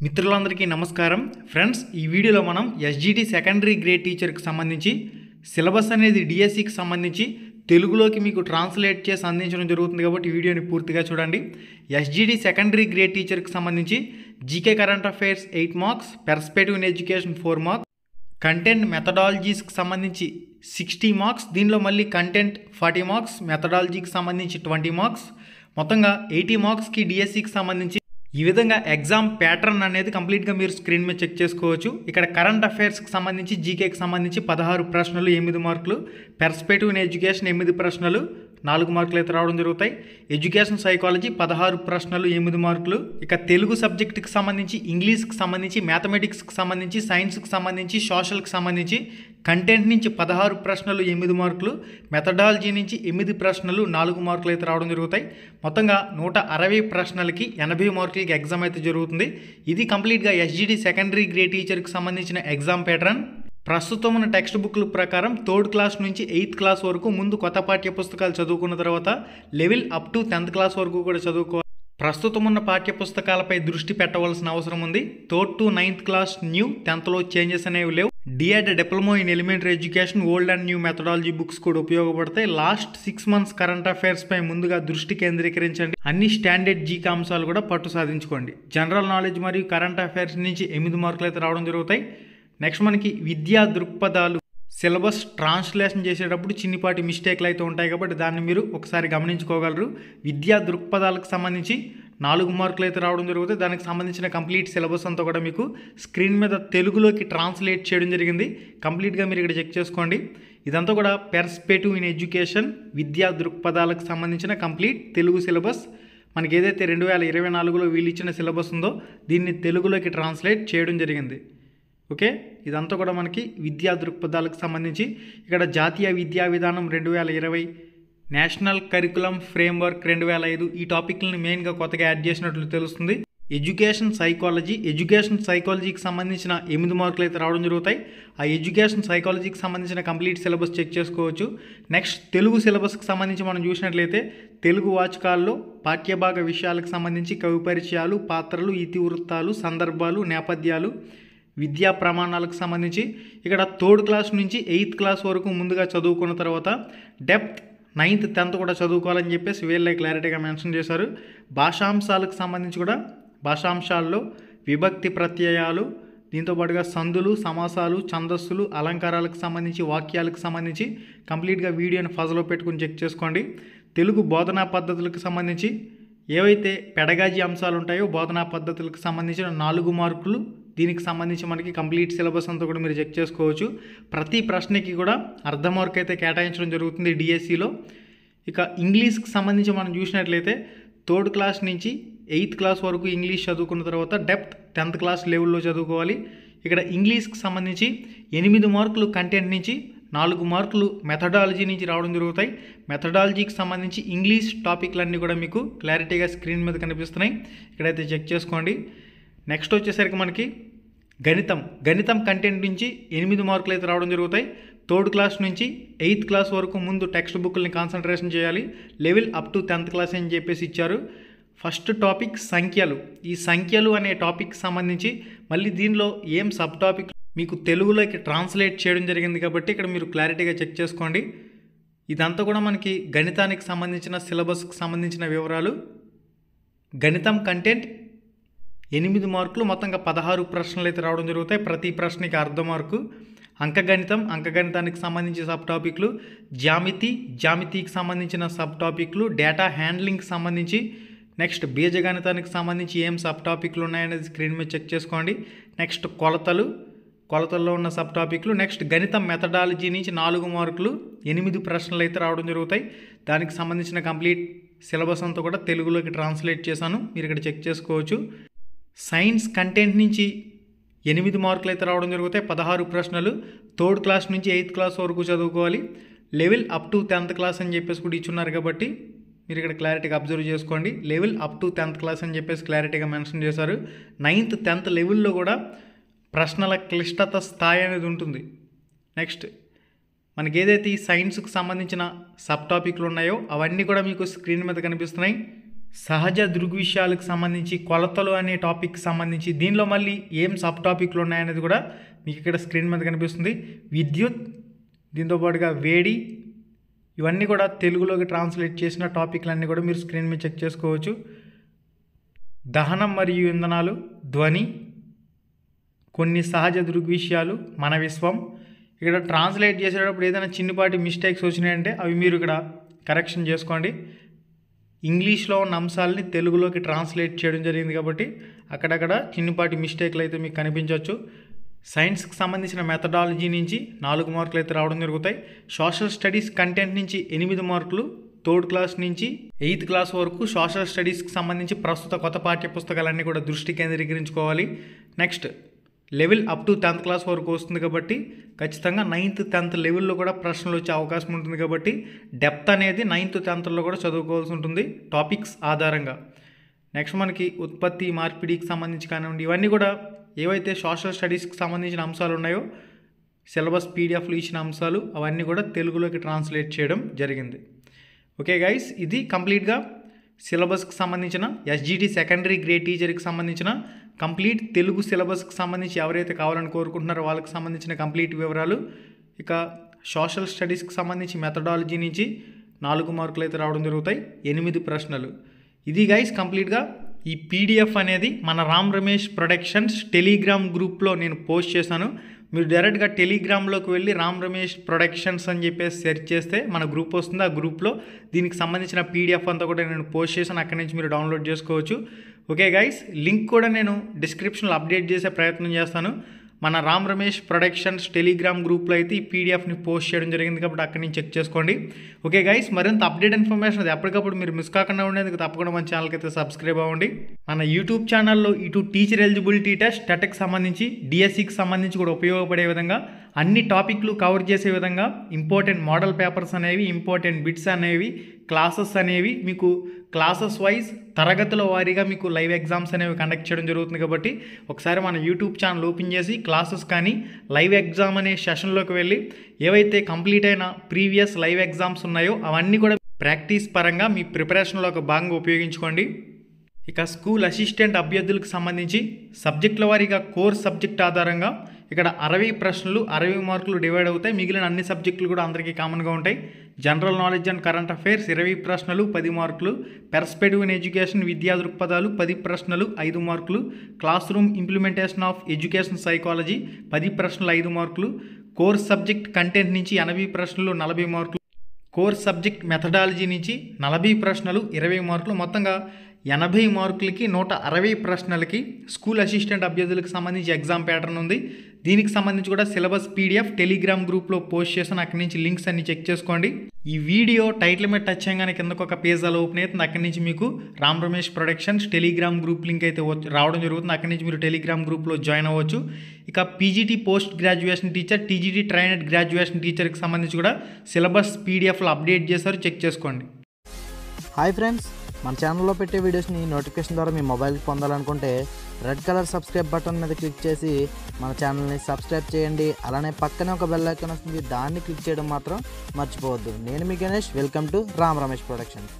మిత్రులందరికీ నమస్కారం ఫ్రెండ్స్, ఈ వీడియోలో మనం ఎస్జిటి సెకండరీ గ్రేడ్ టీచర్కి సంబంధించి సిలబస్ అనేది డిఎస్సికి సంబంధించి తెలుగులోకి మీకు ట్రాన్స్లేట్ చేసి అందించడం జరుగుతుంది కాబట్టి వీడియోని పూర్తిగా చూడండి. ఎస్జిటి సెకండరీ గ్రేడ్ టీచర్కి సంబంధించి GK current affairs 8 marks, perspective in education 4 marks, content మెథడాలజీస్కి సంబంధించి 60 మార్క్స్, దీనిలో మళ్ళీ కంటెంట్ 40 మార్క్స్, మెథడాలజీకి సంబంధించి 20 మార్క్స్, మొత్తంగా 80 మార్క్స్కి డిఎస్సికి సంబంధించి ఈ విధంగా ఎగ్జామ్ ప్యాటర్న్ అనేది కంప్లీట్గా మీరు స్క్రీన్ మీద చెక్ చేసుకోవచ్చు. ఇక్కడ కరెంట్ అఫైర్స్కి సంబంధించి జీకేకి సంబంధించి 16 ప్రశ్నలు 8 మార్కులు, పర్స్పెక్టివ్ ఇన్ ఎడ్యుకేషన్ 8 ప్రశ్నలు 4 మార్కులు అయితే రావడం జరుగుతాయి. ఎడ్యుకేషన్ సైకాలజీ 16 ప్రశ్నలు 8 మార్కులు. ఇక తెలుగు సబ్జెక్టుకి సంబంధించి, ఇంగ్లీష్కి సంబంధించి, మ్యాథమెటిక్స్కి సంబంధించి, సైన్స్కి సంబంధించి, సోషల్కి సంబంధించి కంటెంట్ నుంచి 16 ప్రశ్నలు 8 మార్కులు, మెథడాలజీ నుంచి 8 ప్రశ్నలు 4 మార్కులు అయితే రావడం జరుగుతాయి. మొత్తంగా 160 ప్రశ్నలకి 80 మార్కులకి ఎగ్జామ్ అయితే జరుగుతుంది. ఇది కంప్లీట్గా ఎస్జిటి సెకండరీ గ్రేడ్ టీచర్కి సంబంధించిన ఎగ్జామ్ ప్యాటర్న్. ప్రస్తుతం ఉన్న టెక్స్ట్ బుక్ల ప్రకారం 3rd క్లాస్ నుంచి 8th క్లాస్ వరకు ముందు కొత్త పాఠ్య పుస్తకాలు చదువుకున్న తర్వాత level up to 10th class వరకు కూడా చదువుకోవాలి. ప్రస్తుతం ఉన్న పాఠ్య పుస్తకాలపై దృష్టి పెట్టవలసిన అవసరం ఉంది. 3rd to 9th class new, 10thలో చేంజెస్ అనేవి లేవు. D Ed diploma in elementary education old and new methodology books కూడా ఉపయోగపడతాయి. లాస్ట్ 6 months కరెంట్ అఫైర్స్ పై ముందుగా దృష్టి కేంద్రీకరించండి. అన్ని స్టాండర్డ్ జీకే అంశాలు కూడా పట్టు సాధించుకోండి. జనరల్ నాలెడ్జ్ మరియు కరెంట్ అఫైర్స్ నుంచి 8 మార్కులు అయితే రావడం జరుగుతాయి. నెక్స్ట్ మనకి విద్యా దృక్పథాలు సిలబస్ ట్రాన్స్లేషన్ చేసేటప్పుడు చిన్నిపాటి మిస్టేక్లు అయితే ఉంటాయి కాబట్టి దాన్ని మీరు ఒకసారి గమనించుకోగలరు. విద్యా దృక్పథాలకు సంబంధించి 4 మార్కులు అయితే రావడం జరుగుతాయి. దానికి సంబంధించిన కంప్లీట్ సిలబస్ అంతా కూడా మీకు స్క్రీన్ మీద తెలుగులోకి ట్రాన్స్లేట్ చేయడం జరిగింది. కంప్లీట్గా మీరు ఇక్కడ చెక్ చేసుకోండి. ఇదంతా కూడా పర్స్పెక్టివ్ ఇన్ ఎడ్యుకేషన్ విద్యా దృక్పథాలకు సంబంధించిన కంప్లీట్ తెలుగు సిలబస్. మనకి ఏదైతే 2024లో వీళ్ళు ఇచ్చిన సిలబస్ ఉందో దీన్ని తెలుగులోకి ట్రాన్స్లేట్ చేయడం జరిగింది. ఓకే, ఇదంతా కూడా మనకి విద్యా దృక్పథాలకు సంబంధించి. ఇక్కడ జాతీయ విద్యా విధానం 2020, నేషనల్ కరికులం ఫ్రేమ్వర్క్ 2005 ఈ టాపిక్లను మెయిన్గా కొత్తగా యాడ్ చేసినట్లు తెలుస్తుంది. ఎడ్యుకేషన్ సైకాలజీకి సంబంధించిన 8 మార్కులు అయితే రావడం జరుగుతాయి. ఆ ఎడ్యుకేషన్ సైకాలజీకి సంబంధించిన కంప్లీట్ సిలబస్ చెక్ చేసుకోవచ్చు. నెక్స్ట్ తెలుగు సిలబస్కి సంబంధించి మనం చూసినట్లయితే తెలుగు వాచకాల్లో పాఠ్యభాగ విషయాలకు సంబంధించి కవి పరిచయాలు, పాత్రలు, ఇతివృత్తాలు, సందర్భాలు, నేపథ్యాలు, విద్యా ప్రమాణాలకు సంబంధించి ఇక్కడ 3rd క్లాస్ నుంచి 8th క్లాస్ వరకు ముందుగా చదువుకున్న తర్వాత డెప్త్ 9th 10th కూడా చదువుకోవాలని చెప్పేసి వీళ్ళే క్లారిటీగా మెన్షన్ చేశారు. భాషాంశాలకు సంబంధించి కూడా భాషాంశాల్లో విభక్తి ప్రత్యయాలు, దీంతోపాటుగా సందులు, సమాసాలు, ఛందస్సులు, అలంకారాలకు సంబంధించి, వాక్యాలకు సంబంధించి కంప్లీట్గా వీడియోని ఫజ్లో పెట్టుకుని చెక్ చేసుకోండి. తెలుగు బోధనా పద్ధతులకు సంబంధించి ఏవైతే పెడగాజీ అంశాలు ఉంటాయో బోధనా పద్ధతులకు సంబంధించిన 4 మార్కులు, దీనికి సంబంధించి మనకి కంప్లీట్ సిలబస్ అంతా కూడా మీరు చెక్ చేసుకోవచ్చు. ప్రతి ప్రశ్నకి కూడా అర్ధ మార్క్ అయితే కేటాయించడం జరుగుతుంది డిఎస్సిలో. ఇక ఇంగ్లీష్కి సంబంధించి మనం చూసినట్లయితే 3rd క్లాస్ నుంచి 8th క్లాస్ వరకు ఇంగ్లీష్ చదువుకున్న తర్వాత డెప్త్ 10th క్లాస్ లెవెల్లో చదువుకోవాలి. ఇక్కడ ఇంగ్లీష్కి సంబంధించి 8 మార్కులు కంటెంట్ నుంచి, 4 మార్కులు మెథడాలజీ నుంచి రావడం జరుగుతాయి. మెథడాలజీకి సంబంధించి ఇంగ్లీష్ టాపిక్లన్నీ కూడా మీకు క్లారిటీగా స్క్రీన్ మీద కనిపిస్తున్నాయి, ఇక్కడైతే చెక్ చేసుకోండి. నెక్స్ట్ వచ్చేసరికి మనకి గణితం కంటెంట్ నుంచి 8 మార్కులు అయితే రావడం జరుగుతాయి. 3rd క్లాస్ నుంచి 8th క్లాస్ వరకు ముందు టెక్స్ట్ బుక్ని కాన్సన్ట్రేషన్ చేయాలి. Level up to 10th class అని చెప్పేసి ఇచ్చారు. ఫస్ట్ టాపిక్ సంఖ్యలు. ఈ సంఖ్యలు అనే టాపిక్ సంబంధించి మళ్ళీ దీనిలో ఏం సబ్ టాపిక్ మీకు తెలుగులోకి ట్రాన్స్లేట్ చేయడం జరిగింది కాబట్టి ఇక్కడ మీరు క్లారిటీగా చెక్ చేసుకోండి. ఇదంతా కూడా మనకి గణితానికి సంబంధించిన సిలబస్కి సంబంధించిన వివరాలు. గణితం కంటెంట్ 8 మార్కులు, మొత్తంగా 16 ప్రశ్నలు అయితే రావడం జరుగుతాయి. ప్రతి ప్రశ్నకి అర్ధ మార్కు. అంకగణితానికి సంబంధించి సబ్ టాపిక్లు, జామితికి సంబంధించిన సబ్ టాపిక్లు, డేటా హ్యాండ్లింగ్కి సంబంధించి, నెక్స్ట్ బీజగణితానికి సంబంధించి ఏం సబ్ టాపిక్లు ఉన్నాయనేది స్క్రీన్ మీద చెక్ చేసుకోండి. నెక్స్ట్ కొలతల్లో ఉన్న సబ్ టాపిక్లు. నెక్స్ట్ గణితం మెథడాలజీ నుంచి 4 మార్కులు, 8 ప్రశ్నలు అయితే రావడం జరుగుతాయి. దానికి సంబంధించిన కంప్లీట్ సిలబస్ అంతా కూడా తెలుగులోకి ట్రాన్స్లేట్ చేశాను, మీరు ఇక్కడ చెక్ చేసుకోవచ్చు. సైన్స్ కంటెంట్ నుంచి 8 మార్కులు అయితే రావడం జరుగుతాయి. 16 ప్రశ్నలు. 3rd క్లాస్ నుంచి 8th క్లాస్ వరకు చదువుకోవాలి. Level up to 10th class అని చెప్పేసి కూడా ఇచ్చున్నారు కాబట్టి మీరు ఇక్కడ క్లారిటీగా అబ్జర్వ్ చేసుకోండి. Level up to 10th class అని చెప్పేసి క్లారిటీగా మెన్షన్ చేశారు. 9th 10th లెవెల్లో కూడా ప్రశ్నల క్లిష్టత స్థాయి అనేది ఉంటుంది. నెక్స్ట్ మనకి ఏదైతే ఈ సైన్స్కి సంబంధించిన సబ్ టాపిక్లు ఉన్నాయో అవన్నీ కూడా మీకు స్క్రీన్ మీద కనిపిస్తున్నాయి. సహజ దృగ్విషయాలకు సంబంధించి కొలతలు అనే టాపిక్ సంబంధించి దీనిలో మళ్ళీ ఏం సబ్ టాపిక్లు ఉన్నాయనేది కూడా మీకు ఇక్కడ స్క్రీన్ మీద కనిపిస్తుంది. విద్యుత్, దీంతో పాటుగా వేడి, ఇవన్నీ కూడా తెలుగులోకి ట్రాన్స్లేట్ చేసిన టాపిక్లన్నీ కూడా మీరు స్క్రీన్ మీద చెక్ చేసుకోవచ్చు. దహనం మరియు ఇంధనాలు, ధ్వని, కొన్ని సహజ దృగ్విషయాలు, మన విశ్వం. ఇక్కడ ట్రాన్స్లేట్ చేసేటప్పుడు ఏదైనా చిన్నపాటి మిస్టేక్స్ వచ్చినాయంటే అవి మీరు ఇక్కడ కరెక్షన్ చేసుకోండి. ఇంగ్లీష్లో ఉన్న అంశాలని తెలుగులోకి ట్రాన్స్లేట్ చేయడం జరిగింది కాబట్టి అక్కడక్కడ చిన్నపాటి మిస్టేక్లు అయితే మీకు కనిపించవచ్చు. సైన్స్కి సంబంధించిన మెథడాలజీ నుంచి 4 మార్కులు అయితే రావడం జరుగుతాయి. సోషల్ స్టడీస్ కంటెంట్ నుంచి 8 మార్కులు, 3rd క్లాస్ నుంచి 8th క్లాస్ వరకు సోషల్ స్టడీస్కి సంబంధించి ప్రస్తుత కొత్త పాఠ్య పుస్తకాలన్నీ కూడా దృష్టి కేంద్రీకరించుకోవాలి. Next level up to 10th class వరకు వస్తుంది కాబట్టి ఖచ్చితంగా 9th 10th లెవెల్లో కూడా ప్రశ్నలు వచ్చే అవకాశం ఉంటుంది కాబట్టి డెప్త్ అనేది 9th 10thలో కూడా చదువుకోవాల్సి ఉంటుంది టాపిక్స్ ఆధారంగా. నెక్స్ట్ మనకి ఉత్పత్తి మార్పిడికి సంబంధించి కానివ్వండి, ఇవన్నీ కూడా ఏవైతే సోషల్ స్టడీస్కి సంబంధించిన అంశాలు ఉన్నాయో సిలబస్ పీడిఎఫ్లు ఇచ్చిన అంశాలు అవన్నీ కూడా తెలుగులోకి ట్రాన్స్లేట్ చేయడం జరిగింది. ఓకే గైస్, ఇది కంప్లీట్గా సిలబస్కి సంబంధించిన ఎస్జిటి సెకండరీ గ్రేడ్ టీచర్కి సంబంధించిన కంప్లీట్ తెలుగు సిలబస్కి సంబంధించి ఎవరైతే కావాలని కోరుకుంటున్నారో వాళ్ళకి సంబంధించిన కంప్లీట్ వివరాలు. ఇక సోషల్ స్టడీస్కి సంబంధించి మెథడాలజీ నుంచి 4 మార్కులు అయితే రావడం జరుగుతాయి, 8 ప్రశ్నలు. ఇది గైస్ కంప్లీట్గా ఈ పీడిఎఫ్ అనేది మన రామ్ రమేష్ ప్రొడక్షన్స్ టెలిగ్రామ్ గ్రూప్లో నేను పోస్ట్ చేశాను. మీరు డైరెక్ట్గా టెలిగ్రామ్లోకి వెళ్ళి రామ్ రమేష్ ప్రొడక్షన్స్ అని చెప్పేసి సెర్చ్ చేస్తే మన గ్రూప్ వస్తుంది. ఆ గ్రూప్లో దీనికి సంబంధించిన పీడిఎఫ్ అంతా కూడా నేను పోస్ట్ చేశాను, అక్కడి నుంచి మీరు డౌన్లోడ్ చేసుకోవచ్చు. ఓకే గైస్, లింక్ కూడా నేను డిస్క్రిప్షన్లో అప్డేట్ చేసే ప్రయత్నం చేస్తాను. మన రామ్ రమేష్ ప్రొడక్షన్స్ టెలిగ్రామ్ గ్రూప్లో అయితే ఈ పీడిఎఫ్ని పోస్ట్ చేయడం జరిగింది కాబట్టి అక్కడి నుంచి చెక్ చేసుకోండి. ఓకే గైస్, మరింత అప్డేట్ ఇన్ఫర్మేషన్ అది ఎప్పటికప్పుడు మీరు మిస్ కాకుండా ఉండేందుకు తప్పకుండా మన ఛానల్కి అయితే సబ్స్క్రైబ్ అవ్వండి. మన యూట్యూబ్ ఛానల్లో ఇటు టీచర్ ఎలిజిబిలిటీ టెస్ట్, టెట్కి సంబంధించి, డిఎస్సికి సంబంధించి కూడా ఉపయోగపడే విధంగా అన్ని టాపిక్లు కవర్ చేసే విధంగా ఇంపార్టెంట్ మోడల్ పేపర్స్ అనేవి, ఇంపార్టెంట్ బిట్స్ అనేవి, క్లాసెస్ అనేవి మీకు క్లాసెస్ వైజ్ తరగతుల వారీగా మీకు లైవ్ ఎగ్జామ్స్ అనేవి కండక్ట్ చేయడం జరుగుతుంది కాబట్టి ఒకసారి మన యూట్యూబ్ ఛానల్ ఓపెన్ చేసి క్లాసెస్ కానీ లైవ్ ఎగ్జామ్ అనే సెషన్లోకి వెళ్ళి ఏవైతే కంప్లీట్ అయిన ప్రీవియస్ లైవ్ ఎగ్జామ్స్ ఉన్నాయో అవన్నీ కూడా ప్రాక్టీస్ పరంగా మీ ప్రిపరేషన్లో ఒక భాగంగా ఉపయోగించుకోండి. ఇక స్కూల్ అసిస్టెంట్ అభ్యర్థులకు సంబంధించి సబ్జెక్టుల వారీగా కోర్స్ సబ్జెక్ట్ ఆధారంగా ఇక్కడ 60 ప్రశ్నలు 60 మార్కులు డివైడ్ అవుతాయి. మిగిలిన అన్ని సబ్జెక్టులు కూడా అందరికీ కామన్గా ఉంటాయి. General knowledge and current affairs 20 ప్రశ్నలు 10 మార్కులు, పెర్స్పెక్టివ్ ఇన్ ఎడ్యుకేషన్ విద్యా దృక్పథాలు 10 ప్రశ్నలు 5 మార్కులు, class room implementation of education psychology 10 ప్రశ్నలు 5 మార్కులు, కోర్స్ సబ్జెక్ట్ కంటెంట్ నుంచి 80 ప్రశ్నలు 40 మార్కులు, కోర్స్ సబ్జెక్ట్ మెథడాలజీ నుంచి 40 ప్రశ్నలు 20 మార్కులు, మొత్తంగా 80 మార్కులకి 160 ప్రశ్నలకి స్కూల్ అసిస్టెంట్ అభ్యర్థులకు సంబంధించి ఎగ్జామ్ ప్యాటర్న్ ఉంది. దీనికి సంబంధించి కూడా సిలబస్ పీడిఎఫ్ టెలిగ్రామ్ గ్రూప్లో పోస్ట్ చేస్తాను, అక్కడి నుంచి లింక్స్ అన్ని చెక్ చేసుకోండి. ఈ వీడియో టైటిల్ మీద టచ్ చేయగానే కిందకు ఒక పేజ్ అలా ఓపెన్ అవుతుంది, అక్కడి నుంచి మీకు Ram Ramesh productions Telegram group link అయితే రావడం జరుగుతుంది. అక్కడి నుంచి మీరు టెలిగ్రామ్ గ్రూప్లో జాయిన్ అవ్వచ్చు. ఇక PGT post graduation teacher, TGT trained graduation టీచర్కి సంబంధించి కూడా సిలబస్ పీడిఎఫ్లో అప్డేట్ చేశారు, చెక్ చేసుకోండి. హాయ్ ఫ్రెండ్స్, మన ఛానల్లో పెట్టే వీడియోస్ని నోటిఫికేషన్ ద్వారా మీ మొబైల్కి పొందాలనుకుంటే రెడ్ కలర్ సబ్స్క్రైబ్ బటన్ మీద క్లిక్ చేసి మన ఛానల్ని సబ్స్క్రైబ్ చేయండి. అలానే పక్కనే ఒక బెల్ ఐకాన్ వస్తుంది, దాన్ని క్లిక్ చేయడం మాత్రం మర్చిపోవద్దు. నేను మీ Ganesh, welcome to Ram Ramesh productions.